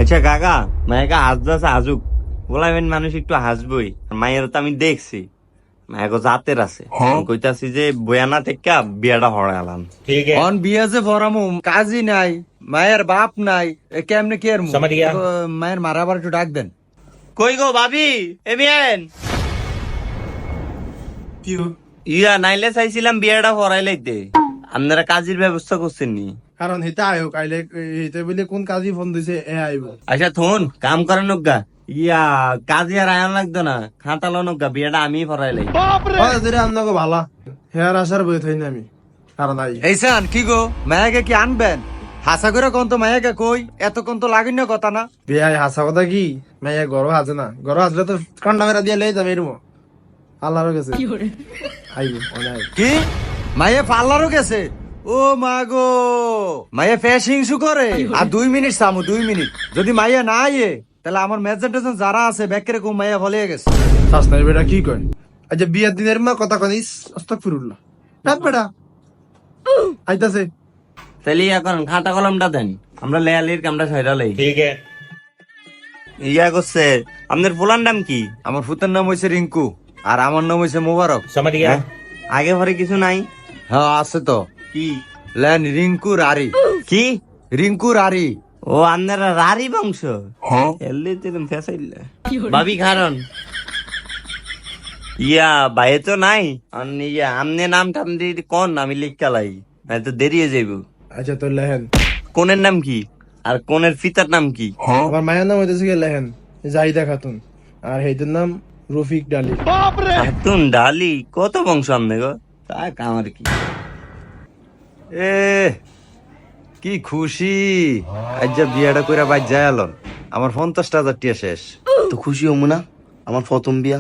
আচ্ছা কাকা মায়াকে হাসতে হাসুক, বলাবেন মানুষ একটু হাসবই। মায়ের তো আমি দেখছি মায়াকে জাতের আছে, কইতাছি যে বয়ানা থেকে বিয়াটা হড়ালাম। অন বিয়া যে ভরামু কাজই নাই, মায়ের বাপ নাই, কেমনে কে মায়ের মারাবার একটু ডাক দেন। কই গো ভাবি এমিয়েন ইয়া নাইলে চাইছিলাম বিয়াটা হরাই লাইতে, আপনারা কাজের ব্যবস্থা করছেন নি? কারণ হিতা আয়ো কাইলে হিতে বলে কোন কাজী ফোন দিছে এ আইব। আচ্ছা থন কাম করেন নজ্ঞা, ইয়া কাজে আর আয়ন লাগতো না, খাতালো নজ্ঞা বিয়াটা আমি হরাই লাই। আপনাকে ভালা হেয়ার আসার বই থাই না আমি কারণ আই এইসান কি গো মায়াকে কি আনবেন? হাসা করে কোন তো মায়াকে কই এতক্ষণ তো লাগিন না কথা না। বিয়াই হাসা কথা কি মাইয়া গরো হাজে না, গরো হাজলে তো কান্ডা মেরা দিয়ে লেই যাবে এরম আল্লাহর কাছে আইব অনাই কি মায়ে পার্লারও গেছে? ও মা গো, মায়ে ফ্যাশিং শু করে। আর 2 মিনিট সামু 2 মিনিট, যদি মাইয়া না আইয়ে তাহলে আমার মেজর টেজন যারা আছে ব্যাকের কো মাইয়া ভলে গেছে। শাসনাই বেটা কি কয়? আচ্ছা বিয়ার দিনের মা কথা কনিস আস্তাগফিরুল্লাহ। রাত বেটা আইতাছে তাহলে ইয়া করেন খাতা কলমটা দেন, আমরা লেয়ালির কামটা সাইরা লাই। ठीक है। ইয়া করছে আপনার ফুলার নাম কি? আমার ফুতের নাম হইছে রিঙ্কু আর আমার নাম হইছে মোবারক। समझ गया। হ্যাঁ? আগে পরে কিছু নাই? হ্যাঁ আছে তো, কি লেন রিঙ্কু রারি। কি? রিঙ্কু রারি। ও আপনারা রারি বংশ? এলে তেরম ফেসাইলে ভাবি কারণ ইয়া বাইরে তো নাই। ইয়া আমনে নাম টাম দিয়ে কোন আমি লিখালাই না তো দেরি হয়ে যাইব। আচ্ছা তোর লেহেন কোনের নাম কি আর কোনের পিতার নাম কি? আমার মায়ের নাম হইতেছে কি লেহেন জাহিদা খাতুন আর হেইদের নাম রফিক ডালি। খাতুন ডালি কত বংশ আমনে গো? তা কামার কি এ কি খুশি, আজ যা বিয়াটা কইরা বাইর যায় আলন আমার 50,000 টিয়া শেষ। তো খুশি হবো না? আমার প্রথম বিয়া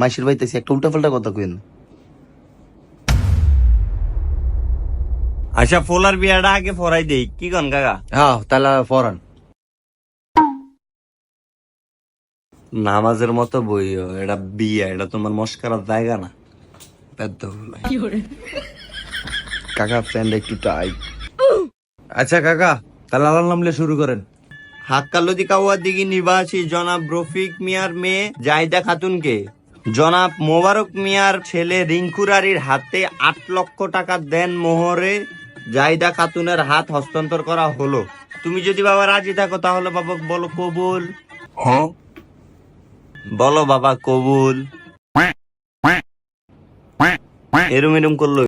মাইশের বাড়িতেছি, একটা উল্টা পাল্টা কথা কইন। আচ্ছা ফোলার বিয়াটা আগে ফরাই দেই কি কন কাকা? হ্যাঁ তাহলে ফরান। নামাজের মতো বইও, এটা বিয়া, এটা তোমার মস্কারার জায়গা না। বেদ্য বলাই। কাকা ফ্রেন্ড একটু টাইট। আচ্ছা কাকা তাহলে আল্লাহর নাম লিয়ে শুরু করেন। হাক্কালদি কাওয়া দিঘি নিবাসী জনাব রফিক মিয়ার মেয়ে জাহিদা খাতুনকে জনাব মোবারক মিয়ার ছেলে রিঙ্কুরারির হাতে 8 লক্ষ টাকা দেন মোহরে জাহিদা খাতুনের হাত হস্তান্তর করা হলো। তুমি যদি বাবা রাজি থাকো তাহলে বাবা বলো কবুল। বলো বাবা কবুল। এরম এরম করলো।